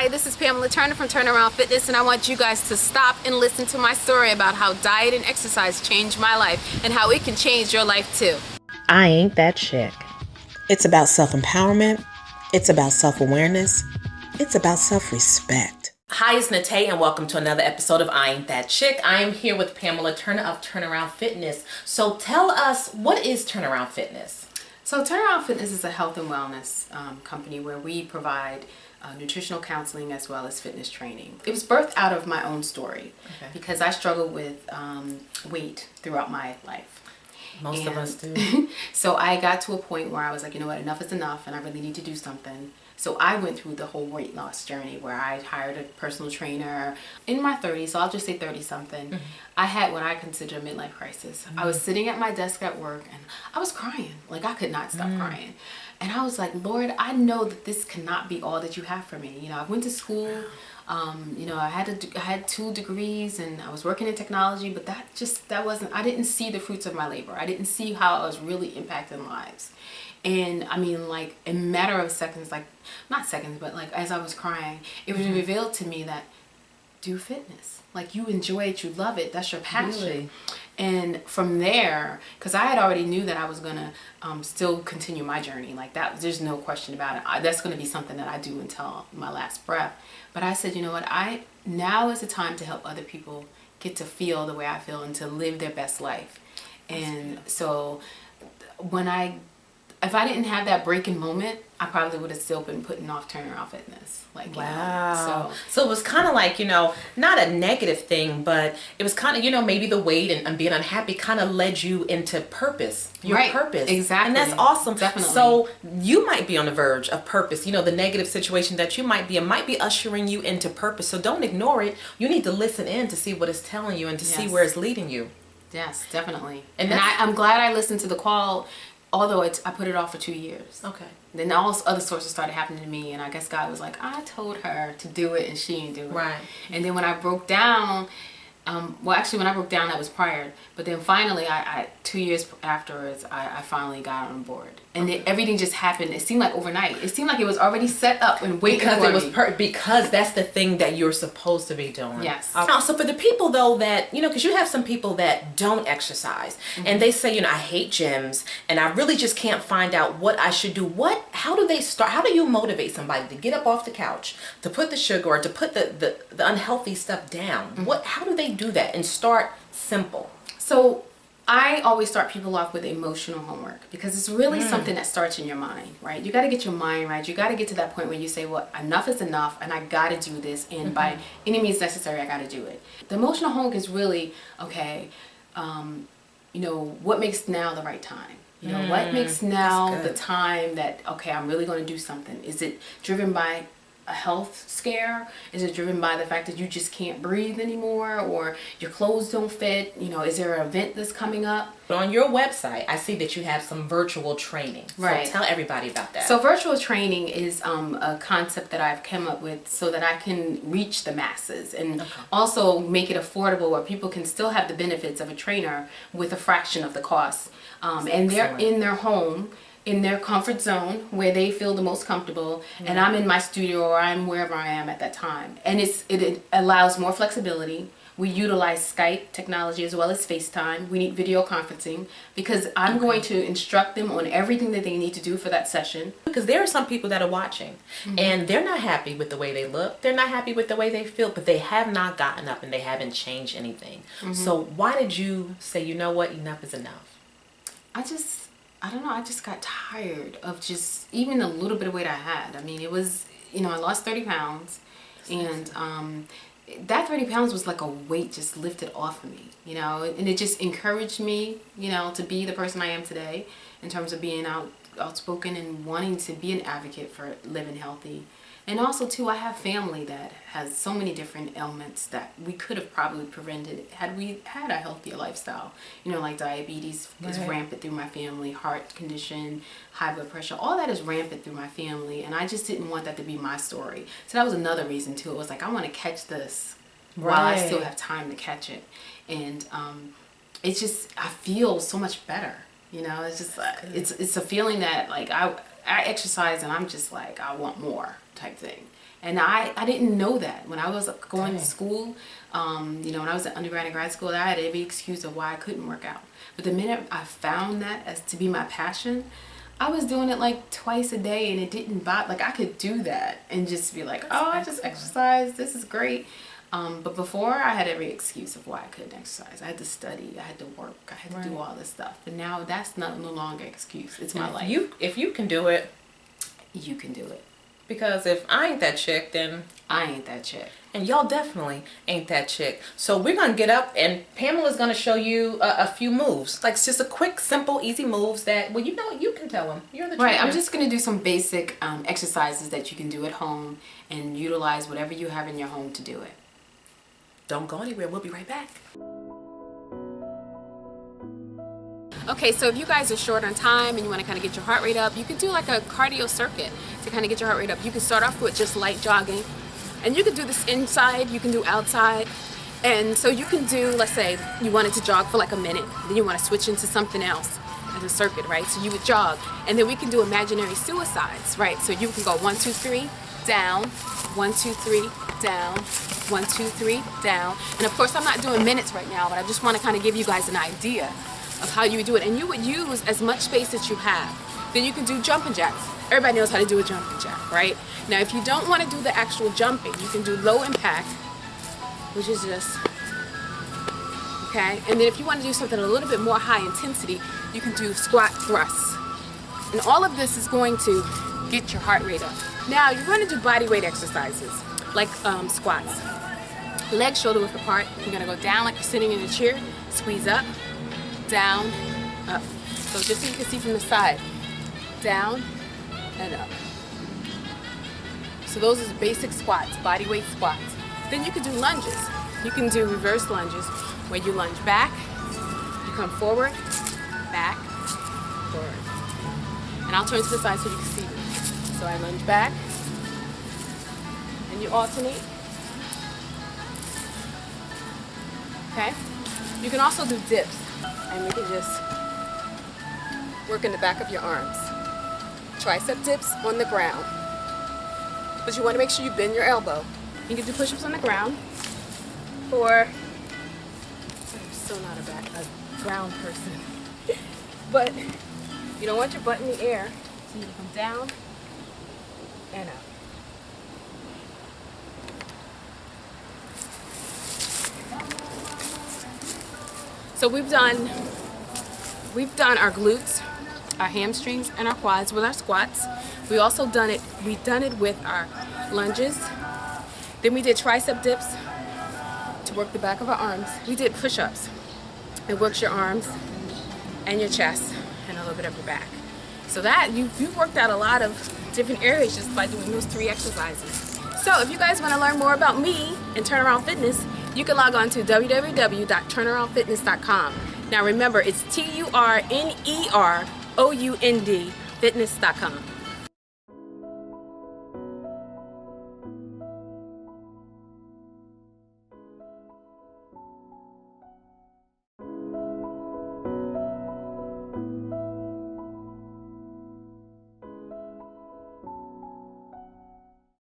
Hi, this is Pamela Turner from TurneRound Fitness, and I want you guys to stop and listen to my story about how diet and exercise changed my life and how it can change your life too. I ain't that chick. It's about self-empowerment. It's about self-awareness. It's about self-respect. Hi, it's Nate, and welcome to another episode of I Ain't That Chick. I am here with Pamela Turner of TurneRound Fitness. So tell us, what is TurneRound Fitness? So TurneRound Fitness is a health and wellness company where we provide nutritional counseling as well as fitness training. It was birthed out of my own story because I struggled with weight throughout my life. Most of us do. So I got to a point where I was like, you know what, enough is enough and I really need to do something. So I went through the whole weight loss journey where I hired a personal trainer in my 30s, so I'll just say 30 something. Mm-hmm. I had what I consider a midlife crisis. Mm-hmm. I was sitting at my desk at work and I was crying. Like I could not stop crying. And I was like, Lord, I know that this cannot be all that you have for me. You know, I went to school, you know, I had 2 degrees and I was working in technology, but that wasn't, I didn't see the fruits of my labor. I didn't see how I was really impacting lives. And I mean, like, in a matter of seconds, like, not seconds, but like as I was crying, it was revealed to me that do fitness. Like, you enjoy it, you love it, that's your passion. Really? And from there, because I had already knew that I was going to still continue my journey. Like that, there's no question about it. That's going to be something that I do until my last breath. But I said, you know what, now is the time to help other people get to feel the way I feel and to live their best life. And so if I didn't have that breaking moment, I probably would have still been putting off TurneRound Fitness. Like, wow. So it was kind of like, you know, not a negative thing, but it was kind of, you know, maybe the weight and being unhappy kind of led you into purpose. Your purpose. Exactly. And that's awesome. Definitely. So you might be on the verge of purpose. You know, the negative situation that you might be in might be ushering you into purpose. So don't ignore it. You need to listen in to see what it's telling you and to see where it's leading you. Yes, definitely. And I'm glad I listened to the call. Although I put it off for 2 years. Okay. Then all other sources started happening to me, and I guess God was like, I told her to do it, and she didn't do it. Right. And then when I broke down, well, actually, when I broke down, that was prior. But then finally, 2 years afterwards, I finally got on board. And then everything just happened. It seemed like overnight. It seemed like it was already set up and waiting for me. Because that's the thing that you're supposed to be doing. Yes. So for the people, though, that, you know, because you have some people that don't exercise. And they say, you know, I hate gyms. And I really just can't find out what I should do. How do they start? How do you motivate somebody to get up off the couch, to put the sugar or to put the unhealthy stuff down? How do they do that and start simple? So I always start people off with emotional homework because it's really something that starts in your mind, right? You got to get your mind right. You got to get to that point where you say, well, enough is enough and I got to do this, and by any means necessary, I got to do it. The emotional homework is really, okay, you know, what makes now the right time? You know, what makes now the time that, okay, I'm really going to do something? Is it driven by a health scare? Is it driven by the fact that you just can't breathe anymore, or your clothes don't fit? You know, is there an event that's coming up? But on your website, I see that you have some virtual training. Right. So tell everybody about that. So virtual training is a concept that I've come up with so that I can reach the masses and also make it affordable where people can still have the benefits of a trainer with a fraction of the cost. And they're in their home, in their comfort zone where they feel the most comfortable, and I'm in my studio or I'm wherever I am at that time. And it allows more flexibility. We utilize Skype technology as well as FaceTime. We need video conferencing because I'm going to instruct them on everything that they need to do for that session. Because there are some people that are watching and they're not happy with the way they look. They're not happy with the way they feel, but they have not gotten up and they haven't changed anything. So why did you say, you know what, enough is enough? I don't know, I just got tired of just even a little bit of weight I had. I mean, it was, you know, I lost 30 pounds and that 30 pounds was like a weight just lifted off of me, you know, and it just encouraged me, you know, to be the person I am today in terms of being outspoken and wanting to be an advocate for living healthy. And also, too, I have family that has so many different ailments that we could have probably prevented had we had a healthier lifestyle. You know, like diabetes is rampant through my family, heart condition, high blood pressure, all that is rampant through my family. And I just didn't want that to be my story. So that was another reason, too. It was like, I want to catch this while I still have time to catch it. And it's just, I feel so much better. You know, it's just, it's a feeling that, like, I exercise and I'm just like, I want more type thing. And I didn't know that when I was going to school. You know, when I was in undergrad and grad school, I had every excuse of why I couldn't work out. But the minute I found that as to be my passion, I was doing it like twice a day, and it didn't bother. Like I could do that and just be like, oh, I just exercise. This is great. But before, I had every excuse of why I couldn't exercise. I had to study, I had to work, I had to do all this stuff. But now that's no longer an excuse. It's my life. If you can do it, you can do it. Because if I ain't that chick, then I ain't that chick. And y'all definitely ain't that chick. So we're going to get up, and Pamela's going to show you a few moves. Like just a quick, simple, easy moves that, well, you know, you can tell them. You're the trainer. Right, I'm just going to do some basic exercises that you can do at home and utilize whatever you have in your home to do it. Don't go anywhere. We'll be right back. Okay, so if you guys are short on time and you want to kind of get your heart rate up, you can do like a cardio circuit to kind of get your heart rate up. You can start off with just light jogging, and you can do this inside, you can do outside. And so you can do, let's say you wanted to jog for like a minute, then you want to switch into something else as a circuit, right? So you would jog, and then we can do imaginary suicides, right? So you can go 1, 2, 3, down, 1, 2, 3, down, 1, 2, 3, down. And of course, I'm not doing minutes right now, but I just want to kind of give you guys an idea of how you would do it. And you would use as much space as you have. Then you can do jumping jacks. Everybody knows how to do a jumping jack, right? Now, if you don't want to do the actual jumping, you can do low impact, which is just, okay? And then if you want to do something a little bit more high intensity, you can do squat thrusts. And all of this is going to get your heart rate up. Now, you're going to do body weight exercises, like squats. Legs shoulder width apart. You're going to go down like you're sitting in a chair, squeeze up, down, up. So just so you can see from the side, down and up. So those are basic squats, body weight squats. Then you can do lunges. You can do reverse lunges where you lunge back, you come forward, back, forward. And I'll turn to the side so you can see me. So I lunge back, and you alternate. Okay? You can also do dips, and we can just work in the back of your arms. Tricep dips on the ground. But you want to make sure you bend your elbow. You can do push-ups on the ground, or I'm so not a ground person. But you don't want your butt in the air, so you can come down and up. So we've done our glutes, our hamstrings, and our quads with our squats. We've done it with our lunges. Then we did tricep dips to work the back of our arms. We did push-ups. It works your arms and your chest and a little bit of your back. So that you've worked out a lot of different areas just by doing those 3 exercises. So if you guys want to learn more about me and TurneRound Fitness, you can log on to www.turneroundfitness.com. Now remember, it's TurneRound fitness.com.